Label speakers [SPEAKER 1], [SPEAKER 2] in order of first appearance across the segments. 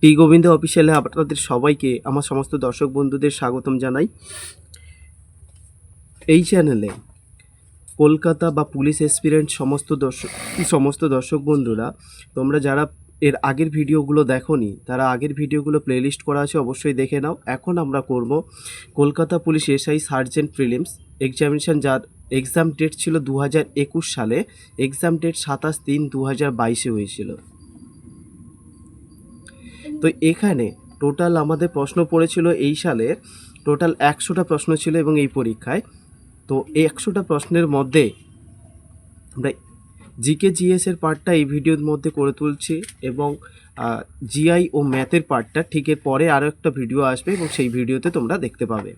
[SPEAKER 1] টি গোবিন্দ অফিসিয়ালে আপনাদের সবাইকে আমার সমস্ত দর্শক বন্ধুদের স্বাগতম জানাই। এই চ্যানেলে কলকাতা বা পুলিশ এসপিরেন্ট সমস্ত দর্শক বন্ধুরা, তোমরা যারা এর আগের ভিডিওগুলো দেখোনি তারা আগের ভিডিওগুলো প্লেলিস্ট করা আছে, অবশ্যই দেখে নাও। এখন আমরা করব Kolkata police SI sergeant prelims examination, যার এক্সাম ডেট ছিল 2021 সালে। এক্সাম ডেট 27/3/2022 হয়েছিল। তো এখানে টোটাল আমাদের প্রশ্ন পড়েছিল এই সালে, টোটাল 100টা প্রশ্ন ছিল এবং এই পরীক্ষায়। তো এই 100টা প্রশ্নের মধ্যে আমরা জিকে জিএসের পার্টটা এই ভিডিওর মধ্যে করে তুলছি এবং জিআই ও ম্যাথের পার্টটা ঠিক এর পরে আরও একটা ভিডিও আসবে এবং সেই ভিডিওতে তোমরা দেখতে পাবে।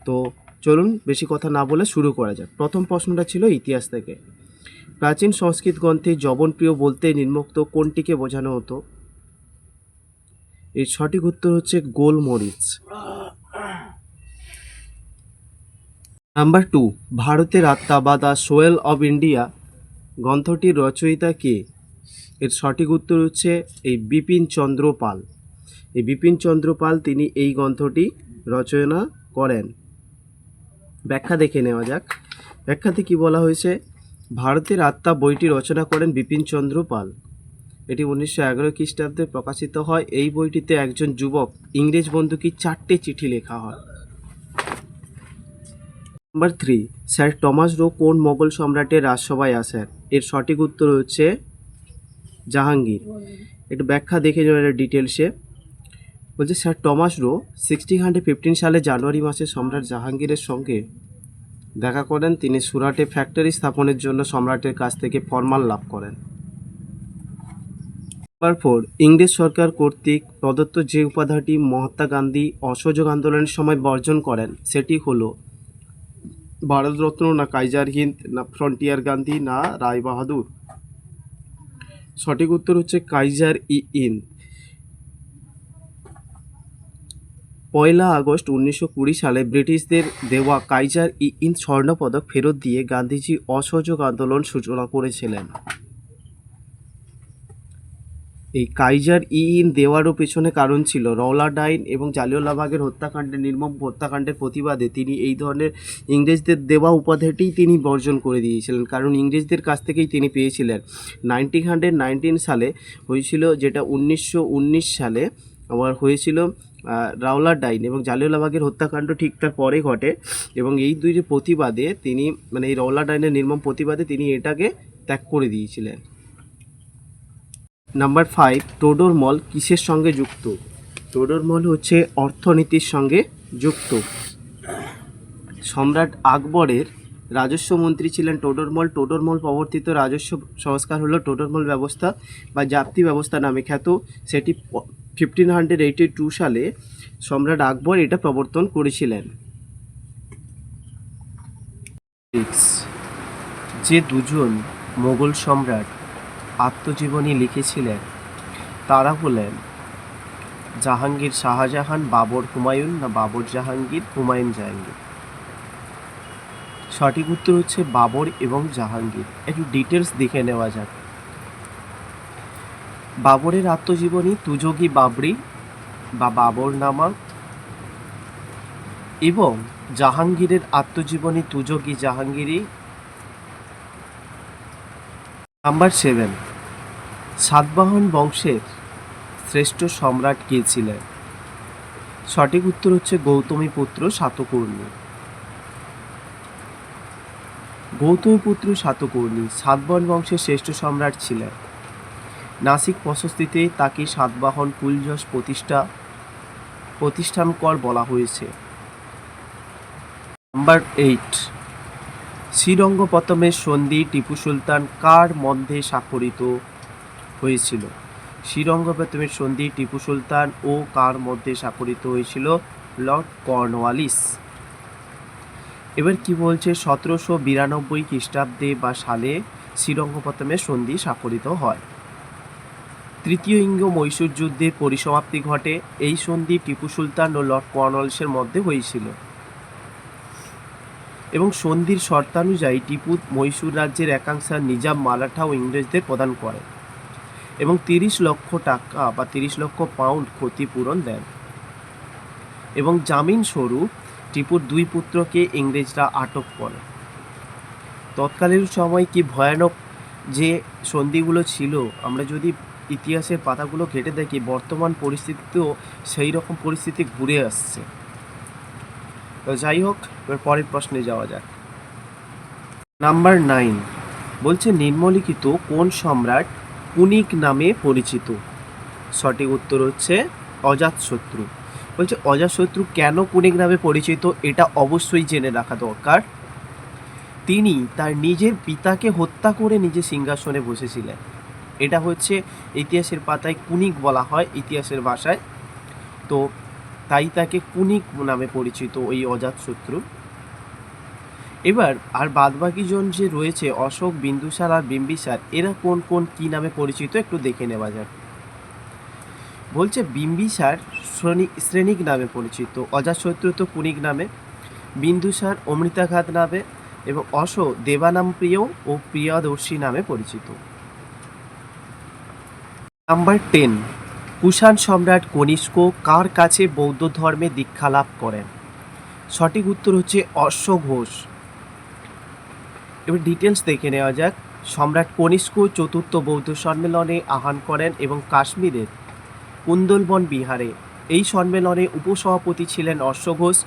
[SPEAKER 1] তো চলুন বেশি কথা না বলে শুরু করা যাক। প্রথম প্রশ্নটা ছিল ইতিহাস থেকে। প্রাচীন সংস্কৃত গ্রন্থে জবনপ্রিয় বলতে নিম্নোক্ত কোনটিকে বোঝানো হতো? এর সঠিক উত্তর হচ্ছে গোলমরিচ। নাম্বার 2, ভারতের আত্মা বা দ্য সোয়েল অব ইন্ডিয়া গ্রন্থটির রচয়িতা কে? এর সঠিক উত্তর হচ্ছে এই বিপিন চন্দ্র পাল। এই বিপিন চন্দ্র পাল তিনি এই গ্রন্থটি রচনা করেন। ব্যাখ্যা দেখে নেওয়া যাক। ব্যাখ্যাতে কি বলা হয়েছে? ভারতের আত্মা বইটি রচনা করেন বিপিন চন্দ্র পাল। এটি 1911 খ্রিস্টাব্দে প্রকাশিত হয়। এই বইটিতে একজন যুবক ইংরেজ বন্ধুকে 4টে চিঠি লেখা হয়। নাম্বার 3, স্যার টমাস রো কোন মোগল সম্রাটের রাজসভায় আসেন? এর সঠিক উত্তর হচ্ছে জাহাঙ্গীর। একটু ব্যাখ্যা দেখে যাওয়া ডিটেলসে। বলছে স্যার টমাস রো 1615 সালে জানুয়ারি মাসে সম্রাট জাহাঙ্গীরের সঙ্গে দেখা করেন। তিনি সুরাটে ফ্যাক্টরি স্থাপনের জন্য সম্রাটের কাছ থেকে ফরমান লাভ করেন। নাম্বার 4, ইংরেজ সরকার কর্তৃক প্রদত্ত যে উপাধিটি মহাত্মা গান্ধী অসহযোগ আন্দোলনের সময় বর্জন করেন সেটি হলো ভারতরত্ন, না কাইজার হিন্দ, না ফ্রন্টিয়ার গান্ধী, না রায় বাহাদুর? সঠিক উত্তর হচ্ছে কাইজার ই হিন্দ। 1 আগস্ট 1920 সালে ব্রিটিশদের দেওয়া কাইজার ই হিন্দ স্বর্ণপদক ফেরত দিয়ে গান্ধীজি অসহযোগ আন্দোলন সূচনা করেছিলেন। এই কাইজার ই হিন্দ দেওয়ারও পেছনে কারণ ছিল রওলাহ ডাইন এবং জালিয়ানওয়ালাবাগের হত্যাকাণ্ডের নির্মম হত্যাকাণ্ডের প্রতিবাদে তিনি এই ধরনের ইংরেজদের দেওয়া উপাধিটিই তিনি বর্জন করে দিয়েছিলেন, কারণ ইংরেজদের কাছ থেকেই তিনি পেয়েছিলেন। 1919 সালে হয়েছিল, যেটা 1919 সালে আবার হয়েছিল রওলাহ ডাইন এবং জালিয়ানওয়ালাবাগের হত্যাকাণ্ড ঠিক তার পরে ঘটে এবং এই দুই প্রতিবাদে তিনি এই রওলাহ ডাইনের নির্মম প্রতিবাদে তিনি এটাকে ত্যাগ করে দিয়েছিলেন। নাম্বার 5, টোডর মল কিসের সঙ্গে যুক্ত? টোডর মল হচ্ছে অর্থনীতির সঙ্গে যুক্ত। সম্রাট আকবরের রাজস্ব মন্ত্রী ছিলেন টোডর মল। টোডর মল প্রবর্তিত রাজস্ব সংস্কার হলো টোডর মল ব্যবস্থা বা জাপ্তি ব্যবস্থা নামে খ্যাত। সেটি 1582 সালে সম্রাট আকবর এটা প্রবর্তন করেছিলেন। যে দুজন মোগল সম্রাট আত্মজীবনী লিখেছিলেন তারা হলেন জাহাঙ্গীর শাহজাহান, বাবর হুমায়ুন, না বাবর জাহাঙ্গীর, হুমায়ুন জাহাঙ্গীর? সঠিক উত্তর হচ্ছে বাবর এবং জাহাঙ্গীর। একটু ডিটেলস দেখে নেওয়া যাক। বাবরের আত্মজীবনী তুজোগি বাবরি বা বাবরনামা এবং জাহাঙ্গীরের আত্মজীবনী তুজোগি জাহাঙ্গীরি। নাম্বার 7, সাতবাহন বংশের শ্রেষ্ঠ সম্রাট কে ছিলেন? সঠিক উত্তর হচ্ছে গৌতমীপুত্র সাতকর্ণী। গৌতমীপুত্র সাতকর্ণী সাতবাহন বংশের শ্রেষ্ঠ সম্রাট ছিলেন। নাসিক প্রশস্তিতে তাকে সাতবাহন কুলযশ প্রতিষ্ঠানকর বলা হয়েছে। নাম্বার 8, শ্রীরঙ্গপত্তমের সন্ধি টিপু সুলতান কার মধ্যে স্বাক্ষরিত হয়েছিল? শ্রীরঙ্গপত্তমের সন্ধি টিপু সুলতান ও কার মধ্যে স্বাক্ষরিত হয়েছিল? Lord Cornwallis. এবার কি বলছে? 1792 খ্রিস্টাব্দে বা সালে শ্রীরঙ্গপত্তমের সন্ধি স্বাক্ষরিত হয়। তৃতীয় ইঙ্গ মহীশূর যুদ্ধের পরিসমাপ্তি ঘটে। এই সন্ধি টিপু সুলতান ও লর্ড কর্নওয়ালিসের মধ্যে হয়েছিল এবং সন্ধির শর্তানুযায়ী টিপু মহীশূর রাজ্যের একাংশ নিজাম মারাঠা ও ইংরেজদের প্রদান করে এবং 30 লক্ষ টাকা বা 30 লক্ষ পাউন্ড ক্ষতিপূরণ দেন। এবং জামিন স্বরূপ টিপুর 2 পুত্রকে ইংরেজরা আটক করে। তৎকালীন সময় কি ভয়ানক যে সন্ধিগুলো ছিল, আমরা যদি ইতিহাসের পাতাগুলো ঘেঁটে দেখি বর্তমান পরিস্থিতিতেও সেই রকম পরিস্থিতি ঘুরে আসছে। তো যাই হোক, এবার পরের প্রশ্নে যাওয়া যাক। নাম্বার 9 বলছে নিম্নলিখিত কোন সম্রাট পুনিক নামে পরিচিত? সঠিক উত্তর হচ্ছে অজাতশত্রু। বলছে অজাতশত্রু কেন পুনিক নামে পরিচিত এটা অবশ্যই জেনে রাখা দরকার। তিনি তার নিজের পিতাকে হত্যা করে নিজে সিংহাসনে বসেছিলেন। এটা হচ্ছে ইতিহাসের পাতায় কুনিক বলা হয় ইতিহাসের ভাষায়। তো তাই তাকে কুনিক নামে পরিচিত ওই অজাতশত্রু। এবার আর বাদবাকি জন যে রয়েছে অশোক, বিন্দুসার আর বিম্বিসার, এরা কোন কোন কি নামে পরিচিত একটু দেখে নেওয়া যাক। বলছে বিম্বিসার শ্রেণিক নামে পরিচিত, অজাতশত্রু তো কুনিক নামে, বিন্দুসার অমৃতাঘাত নামে এবং অশোক দেবানামপ্রিয় ও প্রিয়দর্শী নামে পরিচিত। নাম্বার 10 কুষাণ সম্রাট কনিষ্ক কার কাছে বৌদ্ধ ধর্মে দীক্ষা লাভ করেন? সঠিক উত্তর হচ্ছে অশ্বঘোষ। এবার ডিটেলস দেখে নেওয়া যাক। সম্রাট কনিষ্ক চতুর্থ বৌদ্ধ সম্মেলনে আহ্বান করেন এবং কাশ্মীরের কুন্দলবন বিহারে এই সম্মেলনে উপসভাপতি ছিলেন অশ্বঘোষ।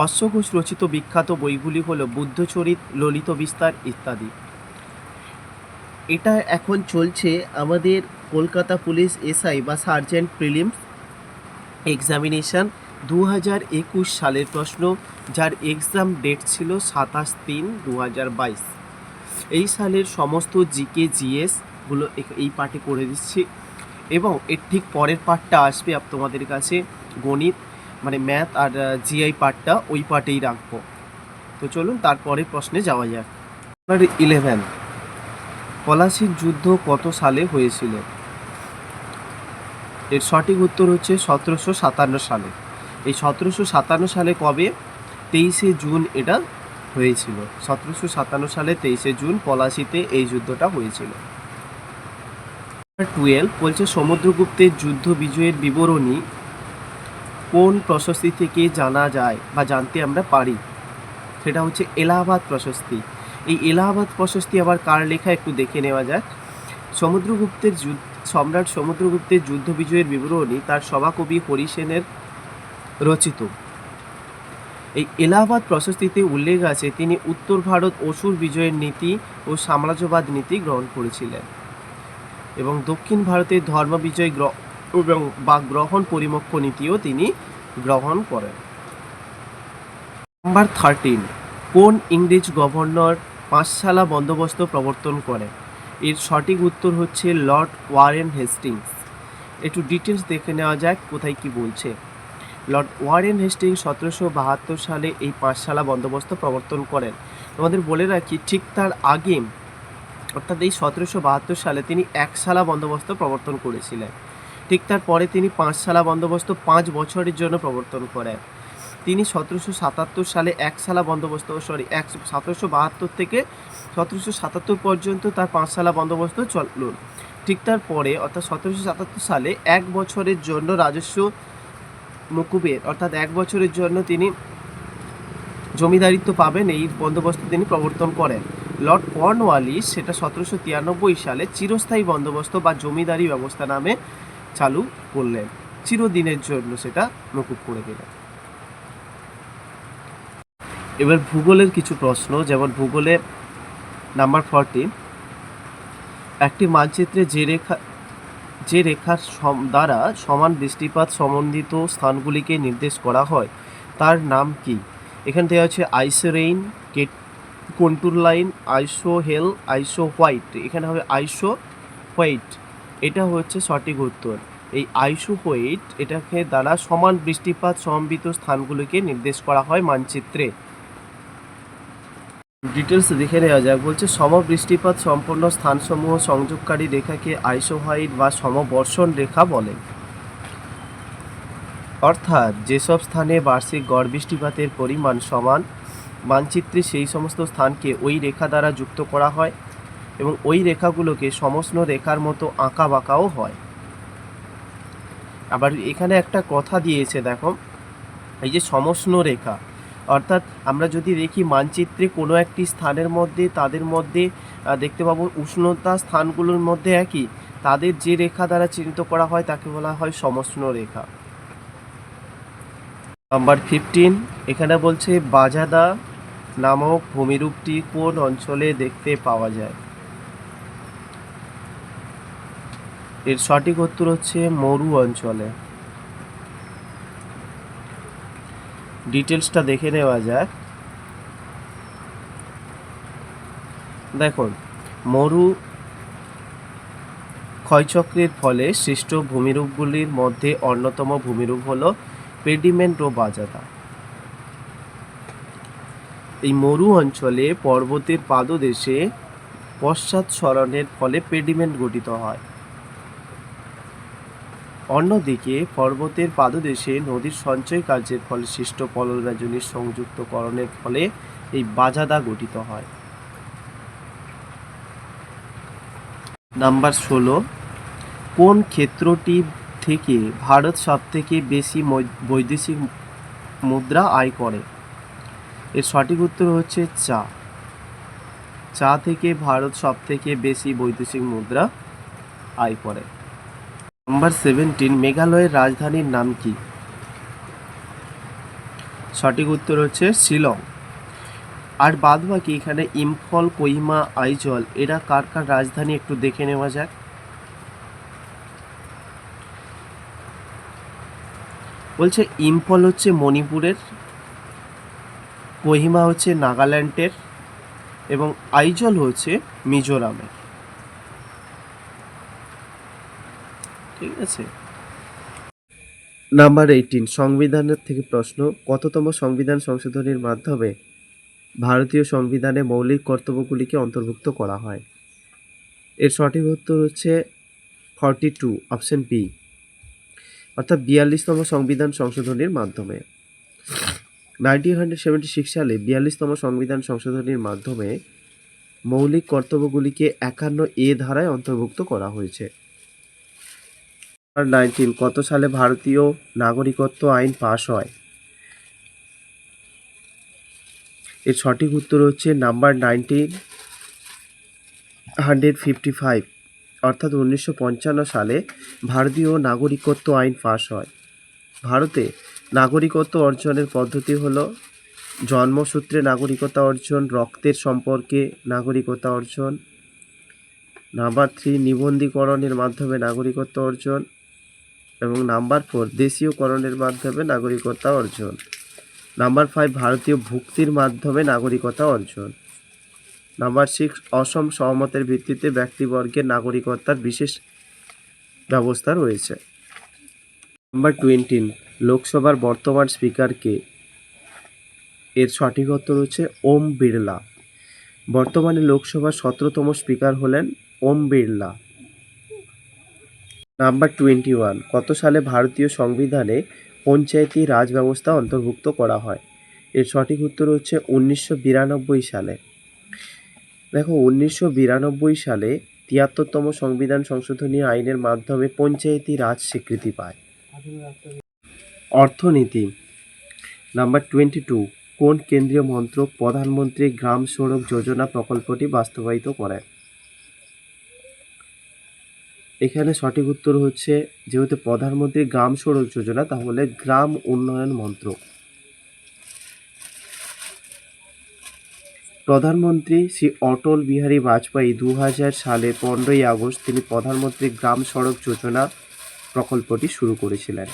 [SPEAKER 1] অশ্বঘোষ রচিত বিখ্যাত বইগুলি হল বুদ্ধচরিত, ললিত বিস্তার ইত্যাদি। এটা এখন চলছে আমাদের কলকাতা পুলিশ এসআই বা সার্জেন্ট প্রিলিমস এক্সামিনেশান 2021 সালের প্রশ্ন, যার এক্সাম ডেট ছিল 27/3/2022। এই সালের সমস্ত জিকে জিএসগুলো এই পার্টে করে দিচ্ছি এবং এর ঠিক পরের পার্টটা আসবে তোমাদের কাছে গণিত মানে ম্যাথ আর জিআই পার্টটা ওই পার্টেই রাখবো। তো চলুন তারপরের প্রশ্নে যাওয়া যাক। নাম্বার 11 পলাশির যুদ্ধ কত সালে হয়েছিল? এর সঠিক উত্তর হচ্ছে 1757 সালে। এই 1757 সালে কবে? 23শে জুন এটা হয়েছিল। 1757 সালে 23শে জুন পলাশিতে এই যুদ্ধটা হয়েছিল। 12 বলছে সমুদ্রগুপ্তের যুদ্ধ বিজয়ের বিবরণী কোন প্রশস্তি থেকে জানা যায় বা জানতে আমরা পারি? সেটা হচ্ছে এলাহাবাদ প্রশস্তি। এই এলাহাবাদ প্রশস্তি আবার কার লেখা একটু দেখে নেওয়া যাক। সম্রাট সমুদ্রগুপ্তের যুদ্ধ বিজয়ের বিবরণী তার সভাকবি হরিসেনের রচিত। এই এলাহাবাদ প্রশস্তিতে উল্লেখ আছে তিনি উত্তর ভারত অসুর বিজয়ের নীতি ও সাম্রাজ্যবাদ নীতি গ্রহণ করেছিলেন এবং দক্ষিণ ভারতের ধর্ম বিজয় বা গ্রহণ পরিমক্ষ নীতিও তিনি গ্রহণ করেন। নাম্বার 13 কোন ইংরেজ গভর্নর পাঁচশালা বন্দোবস্ত প্রবর্তন করেন? এর সঠিক উত্তর হচ্ছে লর্ড ওয়ারেন হেস্টিংস। একটু ডিটেলস দেখে নেওয়া যাক কোথায় কি বলছে। লর্ড ওয়ারেন হেস্টিংস 1772 সালে এই পাঁচশালা বন্দোবস্ত প্রবর্তন করেন। আমাদের বলে রাখি ঠিক তার আগে অর্থাৎ এই 1772 সালে তিনি একশালা বন্দোবস্ত প্রবর্তন করেছিলেন। ঠিক তারপরে তিনি পাঁচশালা বন্দোবস্ত 5 বছরের জন্য প্রবর্তন করেন। তিনি 1777 সালে একশালা বন্দোবস্ত 1772 থেকে 1777 পর্যন্ত তার পাঁচশালা বন্দোবস্ত চলল। ঠিক তারপরে অর্থাৎ 1777 সালে 1 বছরের জন্য রাজস্ব মকুবের অর্থাৎ 1 বছরের জন্য তিনি জমিদারিত্ব পাবেন এই বন্দোবস্ত তিনি প্রবর্তন করেন। লর্ড কর্নওয়ালিস সেটা 1793 সালে চিরস্থায়ী বন্দোবস্ত বা জমিদারি ব্যবস্থা নামে চালু করলেন, চিরদিনের জন্য সেটা মকুব করে দিলেন। এবার ভূগোলের কিছু প্রশ্ন, যেমন ভূগোলে নাম্বার 14 একটি মানচিত্রে যে রেখার দ্বারা সমান বৃষ্টিপাত সম্বন্ধিত স্থানগুলিকে নির্দেশ করা হয় তার নাম কি? এখান থেকে আছে আইসো রেইন, কন্টুর লাইন, আইসো হেল, আইসো হোয়াইট। এখানে হবে আইসো হোয়াইট, এটা হচ্ছে সঠিক উত্তর। এই আইসো হোয়াইট এটাকে দ্বারা সমান বৃষ্টিপাত সমন্বিত স্থানগুলিকে নির্দেশ করা হয় মানচিত্রে। ডিটেলস দেখে নেওয়া যাক। বলছে সমবৃষ্টিপাত সম্পন্ন স্থানসমূহ সংযোগকারী রেখাকে আইসোহাইড বা সমবর্ষণ রেখা বলে। অর্থাৎ যেসব স্থানে বার্ষিক গড় বৃষ্টিপাতের পরিমাণ সমান মানচিত্রে সেই সমস্ত স্থানকে ওই রেখা দ্বারা যুক্ত করা হয়। এবং ওই রেখাগুলোকে সমষ্ণ রেখার মতো আঁকা বাঁকাও হয়। আবার এখানে একটা কথা দিয়েছে দেখো, এই যে সমষ্ণ রেখা, অর্থাৎ আমরা যদি দেখি মানচিত্রে কোনো একটি স্থানের মধ্যে তাদের মধ্যে দেখতে পাবো উষ্ণতা স্থানগুলোর মধ্যে একই, তাদের যে রেখা দ্বারা চিহ্নিত করা হয় তাকে বলা হয় সমষ্ণ রেখা। নাম্বার 15, এখানে বলছে বাজাদা নামক ভূমিরূপটি কোন অঞ্চলে দেখতে পাওয়া যায়? এর সঠিক উত্তর হচ্ছে মরু অঞ্চলে। ডিটেলসটা দেখে নেওয়া যাক। দেখুন, মরু ক্ষয়চক্রের ফলে সৃষ্ট ভূমিরূপগুলির মধ্যে অন্যতম ভূমিরূপ হল পেডিমেন্ট ও বাজাদা। এই মরু অঞ্চলে পর্বতের পাদদেশে পশ্চাৎসরণের ফলে পেডিমেন্ট গঠিত হয়। অন্যদিকে পর্বতের পাদদেশে নদীর সঞ্চয় কার্যের ফলে সৃষ্ট পললরাজনীর সংযুক্তকরণের ফলে এই বাজাদা গঠিত হয়। নাম্বার 16, কোন ক্ষেত্রটি থেকে ভারত সবথেকে বেশি বৈদেশিক মুদ্রা আয় করে? এর সঠিক উত্তর হচ্ছে চা। চা থেকে ভারত সবথেকে বেশি বৈদেশিক মুদ্রা আয় করে। নাম্বার 17, মেঘালয়ের রাজধানীর নাম কি? সঠিক উত্তর হচ্ছে শিলং। আর বাদ বাকি এখানে ইম্ফল, কোহিমা, আইজল এরা কার কার রাজধানী একটু দেখে নেওয়া যাক। বলছে ইম্ফল হচ্ছে মণিপুরের, কোহিমা হচ্ছে নাগাল্যান্ডের এবং আইজল হচ্ছে মিজোরামের। ঠিক আছে। নাম্বার 18, সংবিধানের থেকে প্রশ্ন, কততম সংবিধান সংশোধনীর মাধ্যমে ভারতীয় সংবিধানে মৌলিক কর্তব্যগুলিকে অন্তর্ভুক্ত করা হয়? এর সঠিক উত্তর হচ্ছে 42, অপশন বি, অর্থাৎ 42তম সংবিধান সংশোধনীর মাধ্যমে। 1976 সালে 42তম সংবিধান সংশোধনীর মাধ্যমে মৌলিক কর্তব্যগুলিকে 51A ধারায় অন্তর্ভুক্ত করা হয়েছে। 19, কত সালে ভারতীয় নাগরিকত্ব আইন পাশ হয়? এর সঠিক উত্তর হচ্ছে নাম্বার 1955, অর্থাৎ 1955 সালে ভারতীয় নাগরিকত্ব আইন পাশ হয়। ভারতে নাগরিকত্ব অর্জনের পদ্ধতি হলো জন্মসূত্রে নাগরিকতা অর্জন, রক্তের সম্পর্কে নাগরিকতা অর্জন, নাম্বার 3 নিবন্ধীকরণের মাধ্যমে নাগরিকত্ব অর্জন এবং নাম্বার 4 দেশীয়করণের মাধ্যমে নাগরিকতা অর্জন, নাম্বার 5 ভারতীয় ভুক্তির মাধ্যমে নাগরিকতা অর্জন, নাম্বার 6 অসম সহমতের ভিত্তিতে ব্যক্তিবর্গের নাগরিকতার বিশেষ ব্যবস্থা রয়েছে। নাম্বার 20, লোকসভার বর্তমান স্পিকার কে? এর সঠিক উত্তর হচ্ছে ওম বিড়লা। বর্তমানে লোকসভার 17তম স্পিকার হলেন ওম বিড়লা। নাম্বার 21, কত সালে ভারতীয় সংবিধানে পঞ্চায়েতি রাজ ব্যবস্থা অন্তর্ভুক্ত করা হয়? এর সঠিক উত্তর হচ্ছে 1992 সালে। দেখো, 1992 সালে 73তম সংবিধান সংশোধনী আইনের মাধ্যমে পঞ্চায়েতি রাজ স্বীকৃতি পায়। অর্থনীতি। নাম্বার 22, কোন কেন্দ্রীয় মন্ত্রক প্রধানমন্ত্রী গ্রাম সড়ক যোজনা প্রকল্পটি বাস্তবায়িত করে? এখানে সঠিক উত্তর হচ্ছে, যেহেতু প্রধানমন্ত্রী গ্রাম সড়ক যোজনা তাহলে গ্রাম উন্নয়ন মন্ত্রক। প্রধানমন্ত্রী শ্রী অটল বিহারী বাজপেয়ী 2000 সালে 15ই আগস্ট তিনি প্রধানমন্ত্রী গ্রাম সড়ক যোজনা প্রকল্পটি শুরু করেছিলেন।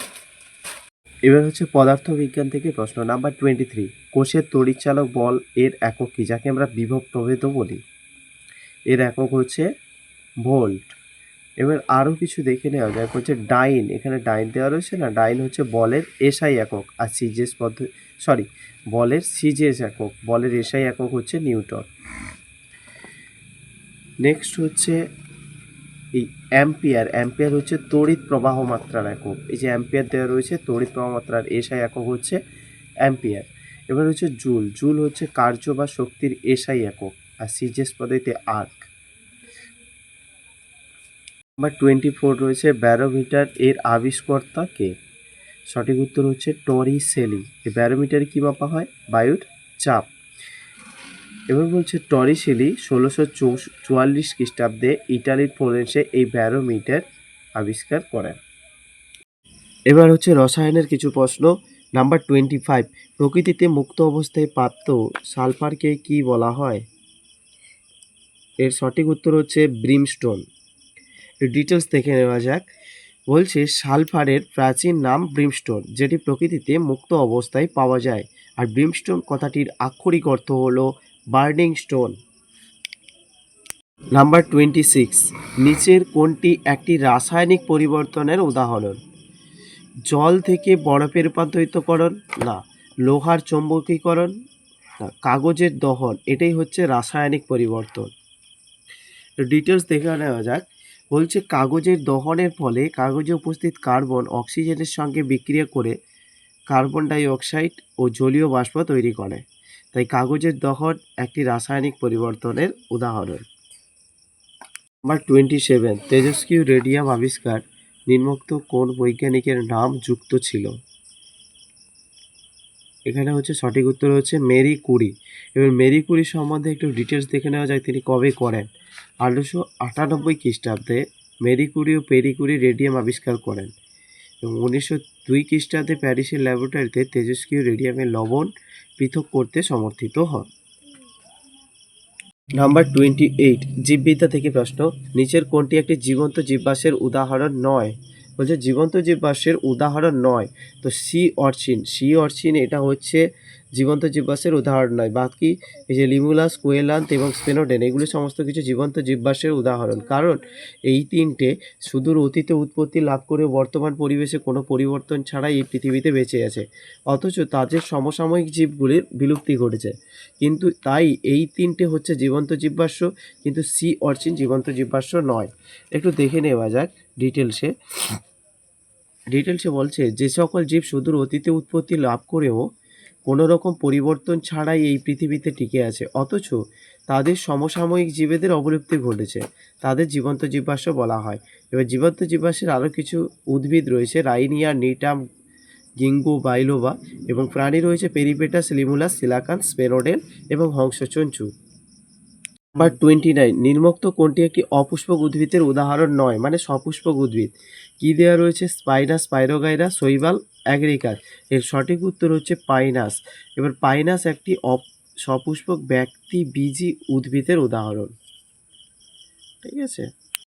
[SPEAKER 1] এবার হচ্ছে পদার্থবিজ্ঞান থেকে প্রশ্ন। নাম্বার 23, কোষের তড়িৎচালক বল এর একক কি, যাকে আমরা বিভব প্রভেদও বলি? এর একক হচ্ছে ভোল্ট। এবার আরও কিছু দেখে নেওয়া যায়। হচ্ছে ডাইন, এখানে ডাইন দেওয়া রয়েছে না, ডাইন হচ্ছে বলের এসআই একক, আর সিজিএস পদ্ধতি বলের সিজিএস একক, বলের এসআই একক হচ্ছে নিউটন। নেক্সট হচ্ছে এই অ্যাম্পিয়ার। অ্যাম্পিয়ার হচ্ছে তড়িৎ প্রবাহ মাত্রার একক। এই যে অ্যাম্পিয়ার দেওয়া রয়েছে, তড়িৎ প্রবাহ মাত্রার এসআই একক হচ্ছে অ্যাম্পিয়ার। এবার হচ্ছে জুল। জুল হচ্ছে কার্য বা শক্তির এসআই একক, আর সিজিএস পদ্ধতিতে আর্ক। নাম্বার 24 রয়েছে ব্যারোমিটার এর আবিষ্কর্তা কে? সঠিক উত্তর হচ্ছে টরিসেলি। এই ব্যারোমিটারে কী মাপা হয়? বায়ুর চাপ। এবার বলছে টরিসেলি 1644 খ্রিস্টাব্দে ইটালির ফ্লোরেন্সে এই ব্যারোমিটার আবিষ্কার করেন। এবার হচ্ছে রসায়নের কিছু প্রশ্ন। নাম্বার 25, প্রকৃতিতে মুক্ত অবস্থায় প্রাপ্ত সালফারকে কি বলা হয়? এর সঠিক উত্তর হচ্ছে ব্রিমস্টোন। ডিটেলস দেখে নেওয়া যাক। বলছে সালফারের প্রাচীন নাম ব্রিমস্টোন, যেটি প্রকৃতিতে মুক্ত অবস্থায় পাওয়া যায়। আর ব্রিমস্টোন কথাটির আক্ষরিক অর্থ হলো বার্নিং স্টোন। নাম্বার 26, নিচের কোনটি একটি রাসায়নিক পরিবর্তনের উদাহরণ? জল থেকে বরফে রূপান্তরিতকরণ, না লোহার চৌম্বকীকরণ, না কাগজের দহন, এটাই হচ্ছে রাসায়নিক পরিবর্তন। ডিটেলস দেখে নেওয়া যাক। বলছে কাগজের দহনের ফলে কাগজে উপস্থিত কার্বন অক্সিজেনের সঙ্গে বিক্রিয়া করে কার্বন ডাই অক্সাইড ও জলীয় বাষ্প তৈরি করে। তাই কাগজের দহন একটি রাসায়নিক পরিবর্তনের উদাহরণ। নাম্বার 27, তেজস্ক্রিয় রেডিয়াম আবিষ্কার নিম্নোক্ত কোন বৈজ্ঞানিকের নাম যুক্ত ছিল? এখানে হচ্ছে সঠিক উত্তর হচ্ছে মেরি কুরি। এবার মেরি কুরি সম্বন্ধে একটু ডিটেলস দেখে নেওয়া যায়। তিনি কবে করেন? 1898 খ্রিস্টাব্দে মেরি কুরি ও পেরি কুরি রেডিয়াম আবিষ্কার করেন এবং 1902 খ্রিস্টাব্দে প্যারিসের ল্যাবরেটরিতে তেজস্ক্রিয় রেডিয়ামের লবণ পৃথক করতে সমর্থিত হন। নাম্বার 28, জীববিদ্যা থেকে প্রশ্ন। নিচের কোনটি একটি জীবন্ত জীববাষ্পের উদাহরণ নয়? বলছে জীবন্ত জীববাষ্পের উদাহরণ নয়, তো সি অর্চিন এটা হচ্ছে জীবন্ত জীববাষ্পের উদাহরণ নয়। বাকি এই যে লিমুলাস, কোয়েলান্থ এবং স্পেনোডেন এগুলি সমস্ত কিছু জীবন্ত জীববাষ্পের উদাহরণ, কারণ এই তিনটে সুদূর অতীতে উৎপত্তি লাভ করে বর্তমান পরিবেশে কোনো পরিবর্তন ছাড়াই এই পৃথিবীতে বেঁচে আছে, অথচ তাদের সমসাময়িক জীবগুলির বিলুপ্তি ঘটেছে। কিন্তু তাই এই তিনটে হচ্ছে জীবন্ত জীববাষ্প, কিন্তু সি অর্চিন জীবন্ত জীববাষ্প নয়। একটু দেখে নেওয়া যাক ডিটেলসে। বলছে যে সকল জীব সুদূর অতীতে উৎপত্তি লাভ করেও কোনো রকম পরিবর্তন ছাড়াই এই পৃথিবীতে টিকে আছে, অথচ তাদের সমসাময়িক জীবেদের অবলুপ্তি ঘটেছে, তাদের জীবন্ত জীববাষ্প বলা হয়। এবার জীবন্ত জীববাষ্পের আরও কিছু উদ্ভিদ রয়েছে, রাইনিয়া, নিটাম, গিঙ্গো বাইলোবা, এবং প্রাণী রয়েছে পেরিপেটাস, লিমুলাস, সিলাকান্থ, স্পেনোডেন এবং হংসচঞ্চু। নাম্বার 29, নিম্নোক্ত কোনটি একটি অপুষ্পক উদ্ভিদের উদাহরণ নয়, মানে সপুষ্পক উদ্ভিদ? কি দেওয়া রয়েছে? স্পাইনাস, পাইরোগাইরা, শৈবাল, অ্যাগ্রিকাস। এর সঠিক উত্তর হচ্ছে পাইনাস। এবার পাইনাস একটি সপুষ্পক ব্যক্তি-বীজী উদ্ভিদের উদাহরণ। ঠিক আছে।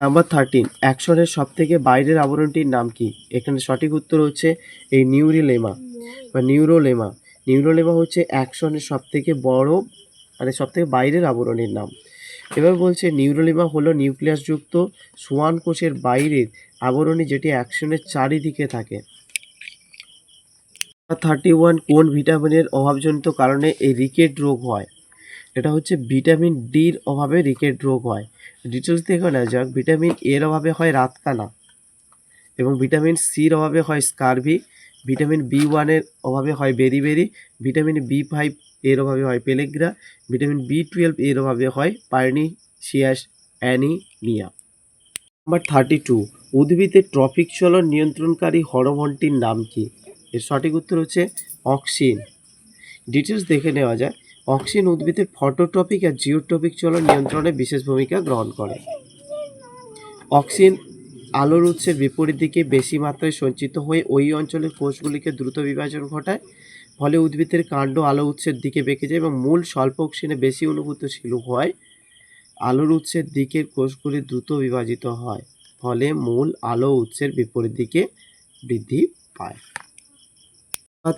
[SPEAKER 1] নাম্বার 13, অ্যাকশনের সব থেকে বাইরের আবরণটির নাম কি? এখানে সঠিক উত্তর হচ্ছে এই নিউরোলেমা বা নিউরোলেমা। নিউরোলেমা হচ্ছে অ্যাকশনের সব থেকে বড়, মানে সব থেকে বাইরের আবরণের নাম। এবার বলছে নিউরোলেমা হলো নিউক্লিয়াসযুক্ত সোয়ান কোষের বাইরের আবরণী, যেটি অ্যাকশনের চারিদিকে থাকে। 31, কোন ভিটামিনের অভাবজনিত কারণে এই রিকেট রোগ হয়? এটা হচ্ছে ভিটামিন ডির অভাবে রিকেট রোগ হয়। ডিটেলস দেখে নেওয়া যাক। ভিটামিন এর অভাবে হয় রাতকানা, এবং ভিটামিন সির অভাবে হয় স্কারভি, ভিটামিন B1 অভাবে হয় বেরিবেরি, ভিটামিন B5 এর অভাবে হয় পেলেগ্রা, ভিটামিন B12 এর অভাবে হয় পার্নিসিয়াস অ্যানিমিয়া। নাম্বার 32, উদ্ভিদের ট্রপিক চলন নিয়ন্ত্রণকারী হরমোনটির নাম কি? এর সঠিক উত্তর হচ্ছে অক্সিন। ডিটেলস দেখে নেওয়া যায়। অক্সিন উদ্ভিদের ফটোট্রপিক আর জিওট্রপিক চলন নিয়ন্ত্রণে বিশেষ ভূমিকা গ্রহণ করে। অক্সিন আলোর উৎসের বিপরীত দিকে বেশি মাত্রায় সঞ্চিত হয়ে ওই অঞ্চলের কোষগুলিকে দ্রুত বিভাজন ঘটায়, ফলে উদ্ভিদের কাণ্ড আলো উৎসের দিকে বেঁকে যায় এবং মূল স্বল্প অক্সিজেনে বেশি অনুভূতশীল হয়। আলোর উৎসের দিকের কোষগুলি দ্রুত বিভাজিত হয়, ফলে মূল আলো উৎসের বিপরীত দিকে বৃদ্ধি পায়।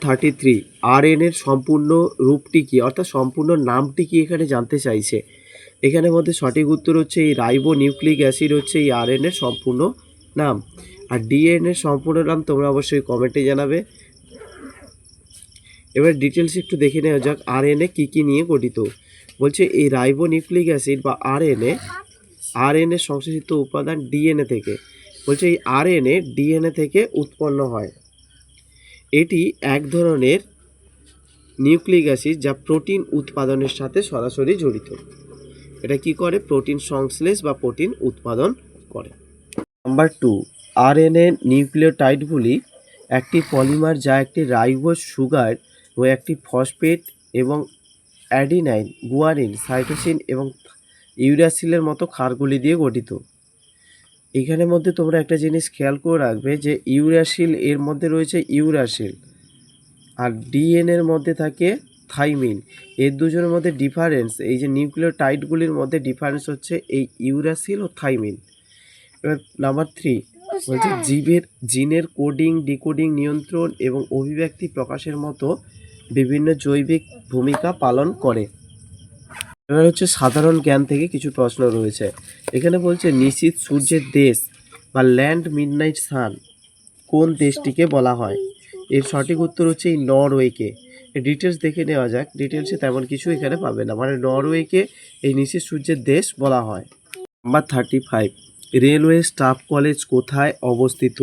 [SPEAKER 1] 33, RNA-এর সম্পূর্ণ রূপটি কি, অর্থাৎ সম্পূর্ণ নামটি কি এখানে জানতে চাইছে। এখানে মধ্যে সঠিক উত্তর হচ্ছে এই রাইবো নিউক্লিক অ্যাসিড হচ্ছে এই RNA-এর সম্পূর্ণ নাম। আর DNA-এর সম্পূর্ণ নাম তোমরা অবশ্যই কমেন্টে জানাবে। এবার ডিটেলস একটু দেখে নেওয়া যাক RNA কী কী নিয়ে গঠিত। বলছে এই রাইবো নিউক্লিক অ্যাসিড বা RNA সংশ্লেষিত উপাদান DNA থেকে। বলছে এই RNA DNA থেকে উৎপন্ন হয়। এটি এক ধরনের নিউক্লিক অ্যাসিড যা প্রোটিন উৎপাদনের সাথে সরাসরি জড়িত। এটা কি করে? প্রোটিন সংশ্লেষ বা প্রোটিন উৎপাদন করে। নাম্বার 2, আরএনএ নিউক্লিওটাইডগুলি একটি পলিমার যা একটি রাইবোজ সুগার ও একটি ফসফেট এবং অ্যাডিনাইন, গুয়ানিন, সাইটোসিন এবং ইউরাসিলের মতো ক্ষারগুলি দিয়ে গঠিত। এখানের মধ্যে তোমরা একটা জিনিস খেয়াল করে রাখবে যে ইউরাসিল এর মধ্যে রয়েছে ইউরাসিল, আর ডিএনএর মধ্যে থাকে থাইমিন। এর দুজনের মধ্যে ডিফারেন্স, এই যে নিউক্লিওটাইডগুলির মধ্যে ডিফারেন্স হচ্ছে এই ইউরাসিল ও থাইমিন। এবার নাম্বার 3 বলছে জিনের কোডিং, ডিকোডিং, নিয়ন্ত্রণ এবং অভিব্যক্তি প্রকাশের মতো বিভিন্ন জৈবিক ভূমিকা পালন করে। এবার হচ্ছে সাধারণ জ্ঞান থেকে কিছু প্রশ্ন রয়েছে। এখানে বলছে নিশীথ সূর্যের দেশ বা ল্যান্ড মিডনাইট সান কোন দেশটিকে বলা হয়? এর সঠিক উত্তর হচ্ছে এই নরওয়েকে। ডিটেলস দেখে নেওয়া যাক। ডিটেলসে তেমন কিছু এখানে পাবে না, মানে নরওয়েকে এই নিশীথ সূর্যের দেশ বলা হয়। নাম্বার 35, রেলওয়ে স্টাফ কলেজ কোথায় অবস্থিত?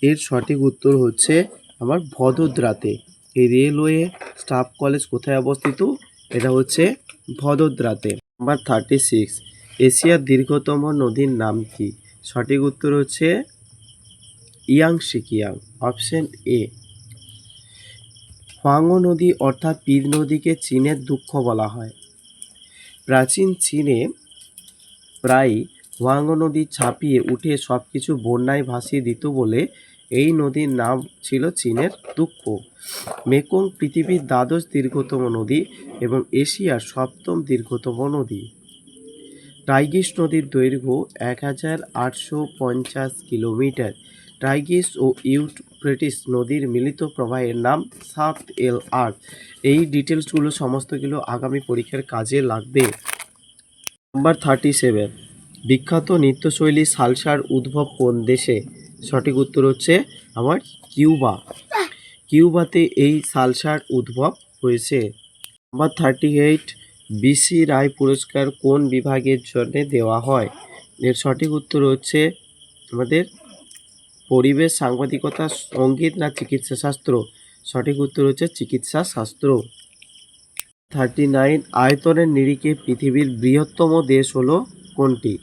[SPEAKER 1] এর সঠিক উত্তর হচ্ছে আমার ভদোদরাতে। এই রেলওয়ে স্টাফ কলেজ কোথায় অবস্থিত? এটা হচ্ছে ভদোদরাতে। নাম্বার 36, এশিয়ার দীর্ঘতম নদীর নাম কি? সঠিক উত্তর হচ্ছে ইয়াংশিকিয়াং, অপশন এ। হোয়াংহো নদী অর্থাৎ পীর নদীকে চীনের দুঃখ বলা হয়। প্রাচীন চীনে প্রায় হোয়াংহো নদী ছাপিয়ে উঠে সব কিছু বন্যায় ভাসিয়ে দিত বলে এই নদীর নাম ছিল চীনের দুঃখ। মেকং পৃথিবীর দ্বাদশ দীর্ঘতম নদী এবং এশিয়ার সপ্তম দীর্ঘতম নদী। টাইগ্রিস নদীর দৈর্ঘ্য 1850 কিলোমিটার। টাইগ্রিস ও ইউফ্রেটিস নদীর মিলিত প্রবাহের নাম সাত-এল-আর। এই ডিটেলসগুলো সমস্তগুলো আগামী পরীক্ষার কাজে লাগবে। নাম্বার 37, বিখ্যাত নৃত্যশৈলী সালসার উদ্ভব কোন দেশে? সঠিক উত্তর হচ্ছে আমার কিউবা। কিউবাতে এই সালসার উদ্ভব হয়েছে। নাম্বার 38, বিসি রায় পুরস্কার কোন বিভাগের জন্য দেওয়া হয়? এর সঠিক উত্তর হচ্ছে আমাদের পরিবেশ, সাংবাদিকতা, সঙ্গীত না চিকিৎসা শাস্ত্র? সঠিক উত্তর হচ্ছে চিকিৎসা শাস্ত্র। 39, আয়তনের নিরিখে পৃথিবীর বৃহত্তম দেশ হলো কোনটি?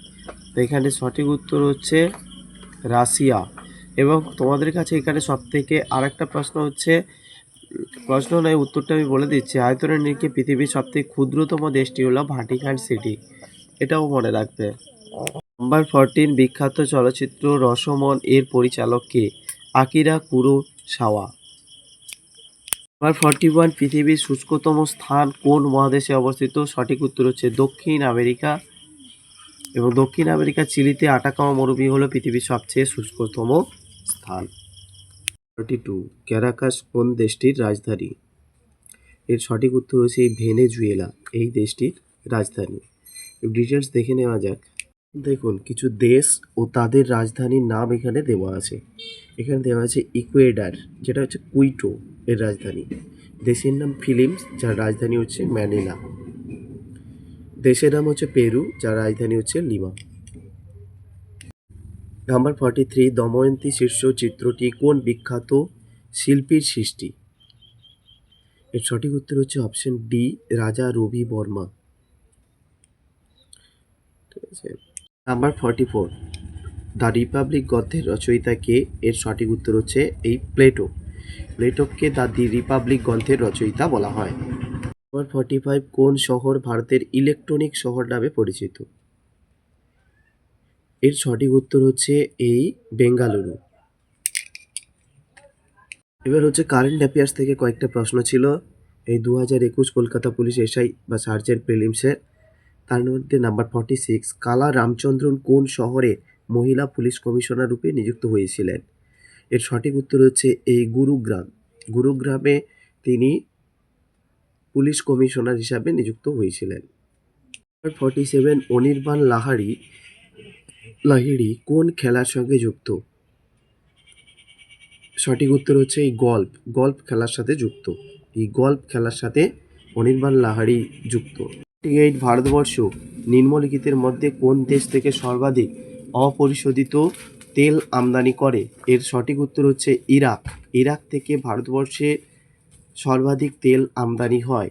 [SPEAKER 1] তো এখানে সঠিক উত্তর হচ্ছে রাশিয়া। এবং তোমাদের কাছে এখানে সবথেকে আরেকটা প্রশ্ন হচ্ছে, প্রশ্ন নয় উত্তরটা আমি বলে দিচ্ছি, আয়তনের নিরিখে পৃথিবীর সবথেকে ক্ষুদ্রতম দেশটি হলো ভাটিকান সিটি, এটাও মনে রাখবে। নাম্বার 14, বিখ্যাত চলচ্চিত্র রসমন এর পরিচালক কে? Akira Kurosawa. নাম্বার 41, পৃথিবীর শুষ্কতম স্থান কোন মহাদেশে অবস্থিত? সঠিক উত্তর হচ্ছে দক্ষিণ আমেরিকা। এবং দক্ষিণ আমেরিকা চিলিতে আটাকামা মরুভূমি হলো পৃথিবীর সবচেয়ে শুষ্কতম স্থান। 42, ক্যারাকাস কোন দেশটির রাজধানী? এর সঠিক উত্তর হচ্ছে এই ভেনেজুয়েলা, এই দেশটির রাজধানী। ডিটেলস দেখে নেওয়া যাক। দেখুন কিছু দেশ ও তাদের রাজধানীর নাম এখানে দেওয়া আছে। এখানে দেওয়া আছে ইকুয়েডর, যেটা হচ্ছে কুইটো এর রাজধানী। দেশের নাম ফিলিপিন্স, যার রাজধানী হচ্ছে ম্যানিলা। দেশের নাম হচ্ছে পেরু, যার রাজধানী হচ্ছে লিমা। নাম্বার 43, দময়ন্তী শীর্ষ চিত্রটি কোন বিখ্যাত শিল্পীর সৃষ্টি? এর সঠিক উত্তর হচ্ছে অপশন ডি, রাজা রবি বর্মা। ঠিক আছে। নাম্বার 44, দ্য রিপাবলিক গদ্যের রচয়িতা কে? এর সঠিক উত্তর হচ্ছে এই প্লেটো। প্লেটোকে দি রিপাবলিক গ্রন্থের রচয়িতা বলা হয়। নাম্বার 45, কোন শহর ভারতের ইলেকট্রনিক শহর নামে পরিচিত? এর সঠিক উত্তর হচ্ছে এই বেঙ্গালুরু। এবার হচ্ছে কারেন্ট অ্যাফেয়ার্স থেকে কয়েকটা প্রশ্ন ছিল এই 2021 কলকাতা পুলিশ এসআই বা সার্জেন্ট প্রিলিমসের। তার মধ্যে নাম্বার 46, কালা রামচন্দ্রন কোন শহরে মহিলা পুলিশ কমিশনার রূপে নিযুক্ত হয়েছিলেন? এর সঠিক উত্তর হচ্ছে এই গুরুগ্রাম। গুরুগ্রামে তিনি পুলিশ কমিশনার হিসাবে নিযুক্ত হয়েছিলেন। নাম্বার 47, অনির্বাণ লাহিড়ী কোন খেলার সঙ্গে যুক্ত? সঠিক উত্তর হচ্ছে এই গল্ফ খেলার সাথে যুক্ত। এই গল্ফ খেলার সাথে অনির্বাণ লাহিড়ী যুক্ত। 48, ভারতবর্ষ নিম্নলিখিতের মধ্যে কোন দেশ থেকে সর্বাধিক অপরিশোধিত তেল আমদানি করে? এর সঠিক উত্তর হচ্ছে ইরাক। ইরাক থেকে ভারতবর্ষে সর্বাধিক তেল আমদানি হয়।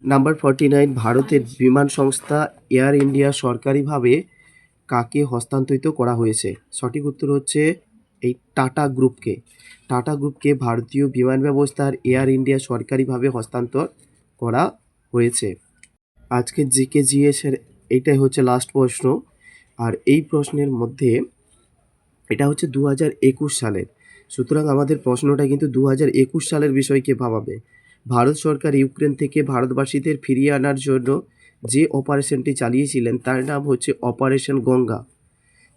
[SPEAKER 1] নাম্বার 49, ভারতের বিমান সংস্থা এয়ার ইন্ডিয়া সরকারিভাবে কাকে হস্তান্তরিত করা হয়েছে? সঠিক উত্তর হচ্ছে এই টাটা গ্রুপকে। টাটা গ্রুপকে ভারতীয় বিমান ব্যবস্থার এয়ার ইন্ডিয়া সরকারিভাবে হস্তান্তর করা হয়েছে। আজকের জিকে জিএস এর এইটাই হচ্ছে লাস্ট প্রশ্ন। আর এই প্রশ্নের মধ্যে এটা হচ্ছে 2021 সালের। সুতরাং আমাদের প্রশ্নটা কিন্তু 2021 সালের বিষয়কে ভাবাবে। ভারত সরকার ইউক্রেন থেকে ভারতবাসীদের ফিরিয়ে আনার জন্য যে অপারেশনটি চালিয়েছিলেন তার নাম হচ্ছে অপারেশন গঙ্গা।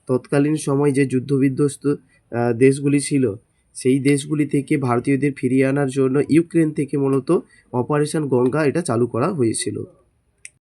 [SPEAKER 1] তৎকালীন সময় যে যুদ্ধবিধ্বস্ত দেশগুলি ছিল সেই দেশগুলি থেকে ভারতীয়দের ফিরিয়ে আনার জন্য ইউক্রেন থেকে মূলত অপারেশন গঙ্গা এটা চালু করা হয়েছিল।